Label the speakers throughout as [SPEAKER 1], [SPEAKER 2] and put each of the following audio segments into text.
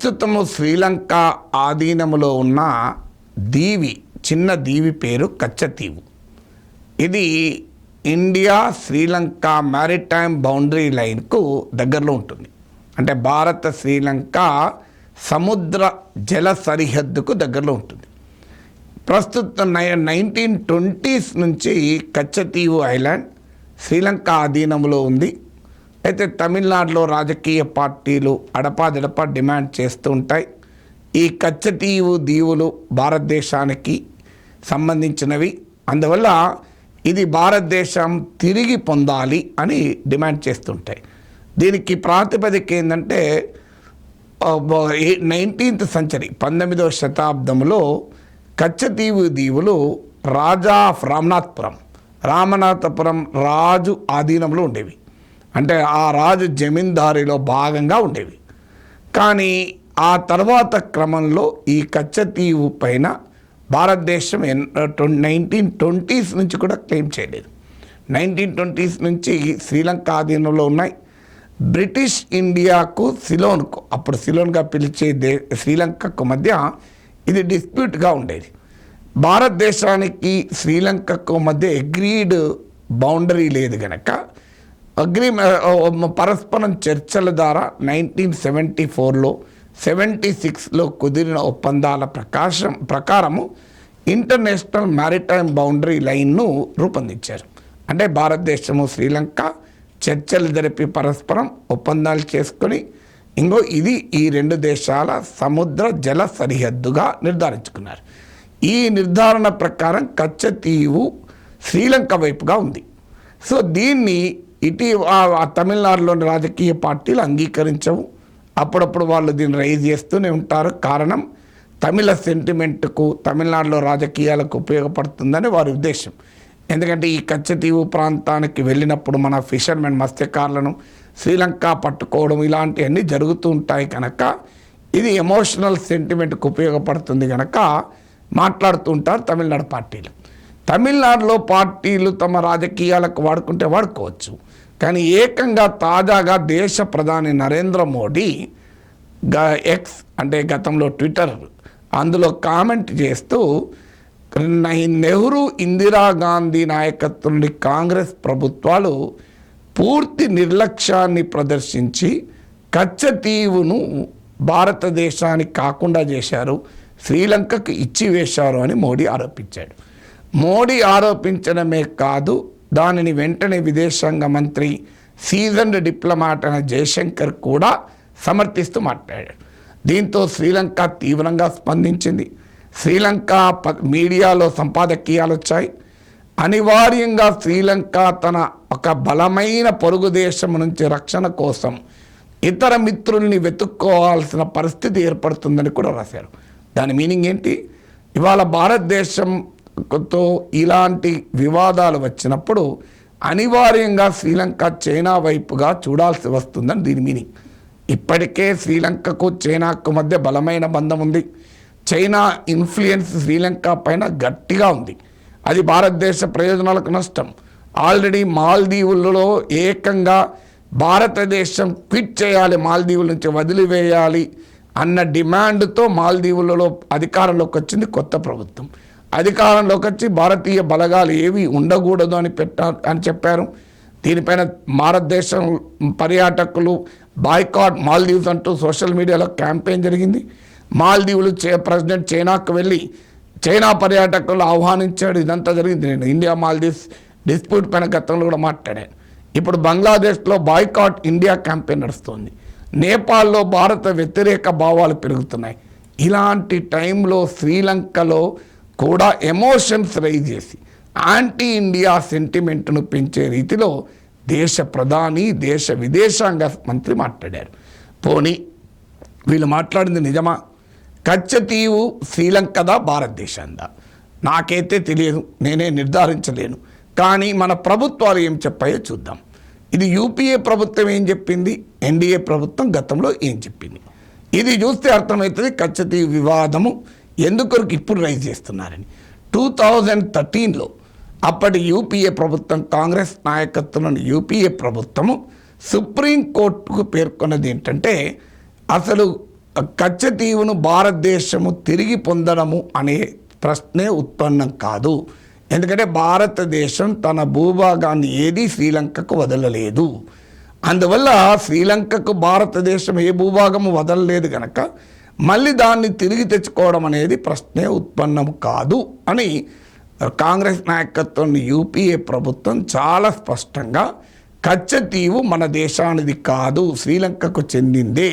[SPEAKER 1] ప్రస్తుతము శ్రీలంక ఆధీనములో ఉన్న దీవి, చిన్న దీవి పేరు కచ్చతీవు. ఇది ఇండియా శ్రీలంక మ్యారిటైమ్ బౌండరీ లైన్కు దగ్గరలో ఉంటుంది. అంటే భారత శ్రీలంక సముద్ర జల సరిహద్దుకు దగ్గరలో ఉంటుంది. ప్రస్తుతం 1920s నుంచి కచ్చతీవు ఐలాండ్ శ్రీలంక ఆధీనంలో ఉంది. అయితే తమిళనాడులో రాజకీయ పార్టీలు అడపాదడపా డిమాండ్ చేస్తూ ఉంటాయి. ఈ కచ్చతీవు దీవులు భారతదేశానికి సంబంధించినవి, అందువల్ల ఇది భారతదేశం తిరిగి పొందాలి అని డిమాండ్ చేస్తుంటాయి. దీనికి ప్రాతిపదిక ఏంటంటే 19th century 19వ శతాబ్దంలో కచ్చతీవు దీవులు రాజా ఆఫ్ రామనాథపురం రాజు ఆధీనంలో ఉండేవి. అంటే ఆ రాజు జమీందారీలో భాగంగా ఉండేవి. కానీ ఆ తర్వాత క్రమంలో ఈ కచ్చతీవు పైన భారతదేశం 1920s నుంచి కూడా క్లెయిమ్ చేయలేదు. 1920s నుంచి శ్రీలంక ఆధీనంలో ఉన్నాయి. బ్రిటిష్ ఇండియాకు సిలోన్కు, అప్పుడు సిలోన్గా పిలిచే శ్రీలంకకు మధ్య ఇది డిస్ప్యూట్గా ఉండేది. భారతదేశానికి శ్రీలంకకు మధ్య అగ్రీడ్ బౌండరీ లేదు కనుక పరస్పరం చర్చల ద్వారా 1974లో 76లో కుదిరిన ఒప్పందాల ప్రకారము ఇంటర్నేషనల్ మ్యారిటైమ్ బౌండరీ లైన్ను రూపొందించారు. అంటే భారతదేశము శ్రీలంక చర్చలు జరిపి పరస్పరం ఒప్పందాలు చేసుకొని ఇది ఈ రెండు దేశాల సముద్ర జల సరిహద్దుగా నిర్ధారించుకున్నారు. ఈ నిర్ధారణ ప్రకారం కచ్చతీవు శ్రీలంక వైపుగా ఉంది. సో దీన్ని తమిళనాడులోని రాజకీయ పార్టీలు అంగీకరించవు. అప్పుడప్పుడు వాళ్ళు దీన్ని రైజ్ చేస్తూనే ఉంటారు. కారణం తమిళ సెంటిమెంట్కు, తమిళనాడులో రాజకీయాలకు ఉపయోగపడుతుందని వారి ఉద్దేశం. ఎందుకంటే ఈ కచ్చతీవు ప్రాంతానికి వెళ్ళినప్పుడు మన ఫిషర్మెన్ మత్స్యకారులను శ్రీలంక పట్టుకోవడం ఇలాంటివన్నీ జరుగుతూ ఉంటాయి కనుక ఇది ఎమోషనల్ సెంటిమెంట్కు ఉపయోగపడుతుంది కనుక మాట్లాడుతూ ఉంటారు తమిళనాడు పార్టీలు. తమిళనాడులో పార్టీలు తమ రాజకీయాలకు వాడుకుంటే వాడుకోవచ్చు. కానీ ఏకంగా తాజాగా దేశ ప్రధాని నరేంద్ర మోడీ ఎక్స్ అంటే గతంలో ట్విట్టర్ అందులో కామెంట్ చేస్తూ నెహ్రూ, ఇందిరాగాంధీ నాయకత్వంలోని కాంగ్రెస్ ప్రభుత్వాలు పూర్తి నిర్లక్ష్యాన్ని ప్రదర్శించి కచ్చతీవును భారతదేశానికి కాకుండా చేశారు, శ్రీలంకకు ఇచ్చివేశారు అని మోడీ ఆరోపించాడు. మోడీ ఆరోపించడమే కాదు, దానిని వెంటనే విదేశాంగ మంత్రి సీజన్డ్ డిప్లొమాట్ అయిన జయశంకర్ కూడా సమర్థిస్తూ మాట్లాడాడు. దీంతో శ్రీలంక తీవ్రంగా స్పందించింది. శ్రీలంక మీడియాలో సంపాదకీయాలు వచ్చాయి. అనివార్యంగా శ్రీలంక తన ఒక బలమైన పొరుగు దేశం నుంచి రక్షణ కోసం ఇతర మిత్రుల్ని వెతుక్కోవాల్సిన పరిస్థితి ఏర్పడుతుందని కూడా రాశారు. దాని మీనింగ్ ఏంటి? ఇవాళ భారతదేశంతో ఇలాంటి వివాదాలు వచ్చినప్పుడు అనివార్యంగా శ్రీలంక చైనా వైపుగా చూడాల్సి వస్తుందని దీని మీనింగ్. ఇప్పటికే శ్రీలంకకు చైనాకు మధ్య బలమైన బంధం ఉంది. చైనా ఇన్ఫ్లుయెన్స్ శ్రీలంక పైన గట్టిగా ఉంది. అది భారతదేశ ప్రయోజనాలకు నష్టం. ఆల్రెడీ మాల్దీవులలో ఏకంగా భారతదేశం క్విట్ చేయాలి, మాల్దీవుల నుంచి వదిలివేయాలి అన్న డిమాండ్తో మాల్దీవులలో అధికారంలోకి వచ్చింది కొత్త ప్రభుత్వం. అధికారంలోకి వచ్చి భారతీయ బలగాలు ఏవి ఉండకూడదు అని చెప్పారు. దీనిపైన భారతదేశం పర్యాటకులు బాయ్కాట్ మాల్దీవ్స్ అంటూ సోషల్ మీడియాలో క్యాంపెయిన్ జరిగింది. మాల్దీవులు ప్రెసిడెంట్ చైనాకు వెళ్ళి చైనా పర్యాటకులు ఆహ్వానించాడు. ఇదంతా జరిగింది. నేను ఇండియా మాల్దీవ్స్ డిస్ప్యూట్ పైన గతంలో కూడా మాట్లాడాను. ఇప్పుడు బంగ్లాదేశ్లో బాయ్కాట్ ఇండియా క్యాంపెయిన్ నడుస్తుంది. నేపాల్లో భారత వ్యతిరేక భావాలు పెరుగుతున్నాయి. ఇలాంటి టైంలో శ్రీలంకలో కూడా ఎమోషన్స్ రైజ్ చేసి యాంటీ ఇండియా సెంటిమెంట్ను పెంచే రీతిలో దేశ ప్రధాని, దేశ విదేశాంగ మంత్రి మాట్లాడారు. పోనీ వీళ్ళు మాట్లాడింది నిజమా? కచ్చతీవు శ్రీలంకదా భారతదేశందా నాకైతే తెలియదు, నేనే నిర్ధారించలేను. కానీ మన ప్రభుత్వాలు ఏం చెప్పాయో చూద్దాం. ఇది యూపీఏ ప్రభుత్వం ఏం చెప్పింది, ఎన్డీఏ ప్రభుత్వం గతంలో ఏం చెప్పింది, ఇది చూస్తే అర్థమవుతుంది కచ్చతీవు వివాదము ఎందుకొరకు ఇప్పుడు రైజ్ చేస్తున్నారని. 2013లో అప్పటి యూపీఏ ప్రభుత్వం, కాంగ్రెస్ నాయకత్వంలోని యూపీఏ ప్రభుత్వము సుప్రీంకోర్టుకు పేర్కొన్నది ఏంటంటే, అసలు కచ్చతీవును భారతదేశము తిరిగి పొందడము అనే ప్రశ్నే ఉత్పన్నం కాదు. ఎందుకంటే భారతదేశం తన భూభాగాన్ని ఏది శ్రీలంకకు వదలలేదు. అందువల్ల శ్రీలంకకు భారతదేశం ఏ భూభాగము వదలలేదు కనుక మళ్ళీ దాన్ని తిరిగి తెచ్చుకోవడం అనేది ప్రశ్నే ఉత్పన్నం కాదు అని కాంగ్రెస్ నాయకత్వం యూపీఏ ప్రభుత్వం చాలా స్పష్టంగా కచ్చతీవు మన దేశానిది కాదు, శ్రీలంకకు చెందిందే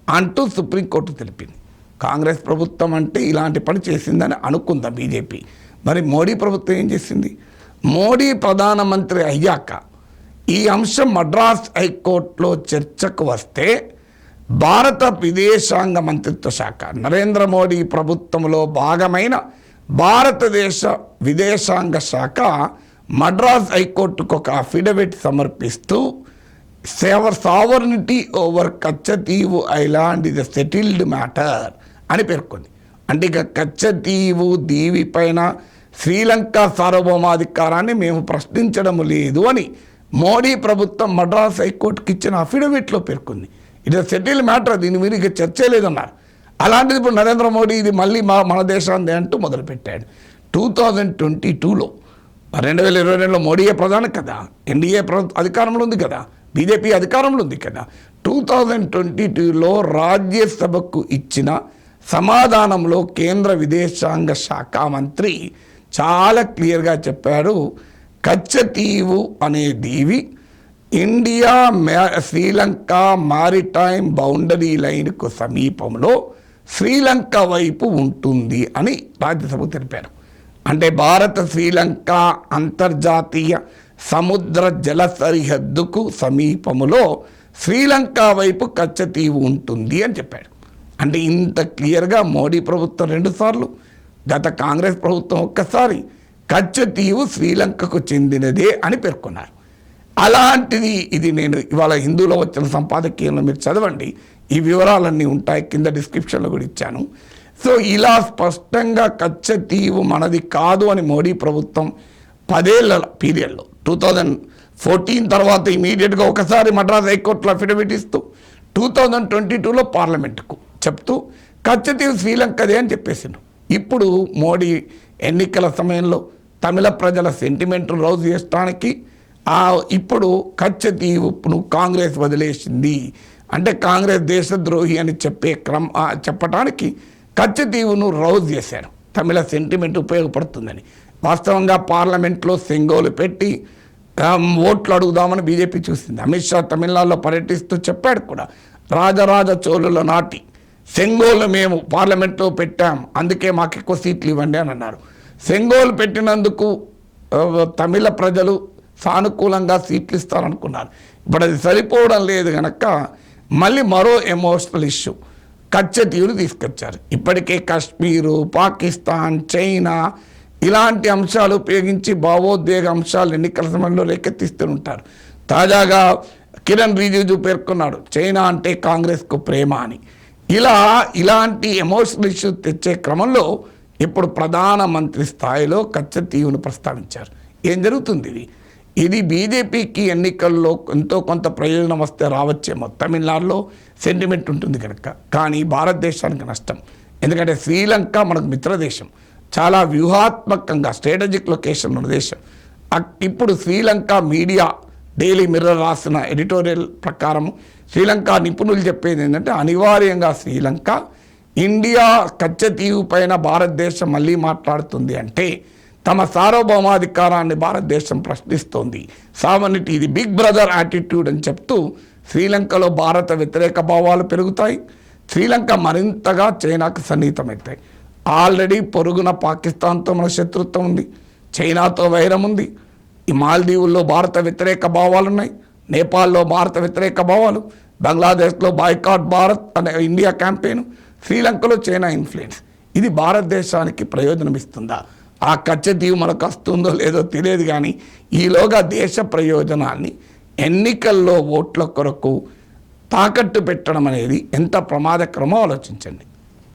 [SPEAKER 1] అంటూ సుప్రీంకోర్టు తెలిపింది. కాంగ్రెస్ ప్రభుత్వం అంటే ఇలాంటి పని చేసిందని అనుకుందాం బీజేపీ. మరి మోడీ ప్రభుత్వం ఏం చేసింది? మోడీ ప్రధానమంత్రి అయ్యాక ఈ అంశం మద్రాస్ హైకోర్టులో చర్చకు వస్తే భారత విదేశాంగ మంత్రిత్వ శాఖ, నరేంద్ర మోడీ ప్రభుత్వంలో భాగమైన భారతదేశ విదేశాంగ శాఖ మద్రాస్ హైకోర్టుకు ఒక అఫిడవిట్ సమర్పిస్తూ sovereignty over Katchatheevu island is a settled matter అని పేర్కొంది. అంటే ఇక కచ్చతీవు దీవి పైన శ్రీలంక సార్వభౌమాధికారాన్ని మేము ప్రశ్నించడం లేదు అని మోడీ ప్రభుత్వం మద్రాస్ హైకోర్టుకి ఇచ్చిన అఫిడవిట్లో పేర్కొంది. ఇట్ ఇస్ సెటిల్ మ్యాటర్, దీని మీద ఇక చర్చే లేదన్నారు. అలాంటిది ఇప్పుడు నరేంద్ర మోడీ ఇది మళ్ళీ మన దేశాన్ని అంటూ మొదలుపెట్టాడు. 2022లో 2022లో మోడీయే ప్రధాని కదా, ఎన్డీఏ అధికారంలో ఉంది కదా, బీజేపీ అధికారంలో ఉంది కదా. 2022లో రాజ్యసభకు ఇచ్చిన సమాధానంలో కేంద్ర విదేశాంగ శాఖ మంత్రి చాలా క్లియర్గా చెప్పారు, కచ్చతీవు అనే దీవి ఇండియా శ్రీలంక మారిటైమ్ బౌండరీ లైన్కు సమీపంలో శ్రీలంక వైపు ఉంటుంది అని రాజ్యసభకు తెలిపారు. అంటే భారత శ్రీలంక అంతర్జాతీయ సముద్ర జల సరిహద్దుకు సమీపములో శ్రీలంక వైపు కచ్చతీవు ఉంటుంది అని చెప్పాడు. అంటే ఇంత క్లియర్గా మోడీ ప్రభుత్వం 2 సార్లు, గత కాంగ్రెస్ ప్రభుత్వం ఒక్కసారి కచ్చతీవు శ్రీలంకకు చెందినదే అని పేర్కొన్నారు. అలాంటిది ఇది నేను ఇవాళ హిందూలో వచ్చిన సంపాదకీయంలో మీరు చదవండి, ఈ వివరాలన్నీ ఉంటాయి, కింద డిస్క్రిప్షన్లో కూడా ఇచ్చాను. సో ఇలా స్పష్టంగా కచ్చతీవు మనది కాదు అని మోడీ ప్రభుత్వం 10 ఏళ్ల పీరియడ్లో 2014 తర్వాత ఇమీడియట్గా ఒకసారి మద్రాస్ హైకోర్టులో అఫిడవిట్ ఇస్తూ 2022లో పార్లమెంటుకు చెప్తూ కచ్చతీవు శ్రీలంకదే అని చెప్పేసిండు. ఇప్పుడు మోడీ ఎన్నికల సమయంలో తమిళ ప్రజల సెంటిమెంట్ను రౌజ్ చేయడానికి ఇప్పుడు కచ్చతీవును కాంగ్రెస్ వదిలేసింది అంటే కాంగ్రెస్ దేశద్రోహి అని చెప్పడానికి కచ్చతీవును రౌజ్ చేశారు. తమిళ సెంటిమెంట్ ఉపయోగపడుతుందని. వాస్తవంగా పార్లమెంట్లో సెంగోలు పెట్టి ఓట్లు అడుగుదామని బీజేపీ చూసింది. అమిత్ షా తమిళనాడులో పర్యటిస్తూ చెప్పాడు కూడా, రాజరాజ చోళుల నాటి సెంగోలు మేము పార్లమెంట్లో పెట్టాం, అందుకే మాకు ఎక్కువ సీట్లు ఇవ్వండి అని అన్నారు. సెంగోలు పెట్టినందుకు తమిళ ప్రజలు సానుకూలంగా సీట్లు ఇస్తారనుకున్నారు. ఇప్పుడు అది సరిపోవడం లేదు కనుక మళ్ళీ మరో ఎమోషనల్ ఇష్యూ కచ్చతీవును తీసుకొచ్చారు. ఇప్పటికే కాశ్మీరు, పాకిస్తాన్, చైనా ఇలాంటి అంశాలు ఉపయోగించి భావోద్వేగ అంశాలు ఎన్నికల సమయంలో రేకెత్తిస్తుంటారు. తాజాగా కిరణ్ రిజిజు పేర్కొన్నాడు, చైనా అంటే కాంగ్రెస్కు ప్రేమ అని. ఇలాంటి ఎమోషనల్ ఇష్యూ తెచ్చే క్రమంలో ఇప్పుడు ప్రధానమంత్రి స్థాయిలో కచ్చతీవును ప్రస్తావించారు. ఏం జరుగుతుంది? ఇది బీజేపీకి ఎన్నికల్లో ఎంతో కొంత ప్రయోజనం వస్తే రావచ్చేమో, తమిళనాడులో సెంటిమెంట్ ఉంటుంది కనుక. కానీ భారతదేశానికి నష్టం. ఎందుకంటే శ్రీలంక మనకు మిత్రదేశం, చాలా వ్యూహాత్మకంగా స్ట్రాటజిక్ లొకేషన్ ఉన్న దేశం. ఇప్పుడు శ్రీలంక మీడియా డైలీ మిర్రర్ రాసిన ఎడిటోరియల్ ప్రకారం శ్రీలంక నిపుణులు చెప్పేది ఏంటంటే అనివార్యంగా శ్రీలంక ఇండియా కచ్చతీవు పైన భారతదేశం మళ్ళీ మాట్లాడుతుంది అంటే తమ సార్వభౌమాధికారాన్ని భారతదేశం ప్రశ్నిస్తోంది. సావర్నిటీ ఇది బిగ్ బ్రదర్ యాటిట్యూడ్ అని చెప్తూ శ్రీలంకలో భారత వ్యతిరేక భావాలు పెరుగుతాయి. శ్రీలంక మరింతగా చైనాకు సన్నిహితమవుతాయి. ఆల్రెడీ పొరుగున పాకిస్తాన్తో మన శత్రుత్వం ఉంది, చైనాతో వైరం ఉంది, ఈ మాల్దీవుల్లో భారత వ్యతిరేక భావాలు ఉన్నాయి, నేపాల్లో భారత వ్యతిరేక భావాలు, బంగ్లాదేశ్లో బాయ్కాట్ భారత్ అనే ఇండియా క్యాంపెయిన్, శ్రీలంకలో చైనా ఇన్ఫ్లుయెన్స్. ఇది భారతదేశానికి ప్రయోజనం ఇస్తుందా? ఆ కచ్చతీవు మనకు వస్తుందో లేదో తెలియదు, కానీ ఈలోగా దేశ ప్రయోజనాన్ని ఎన్నికల్లో ఓట్ల కొరకు తాకట్టు పెట్టడం అనేది ఎంత ప్రమాదకరమో ఆలోచించండి.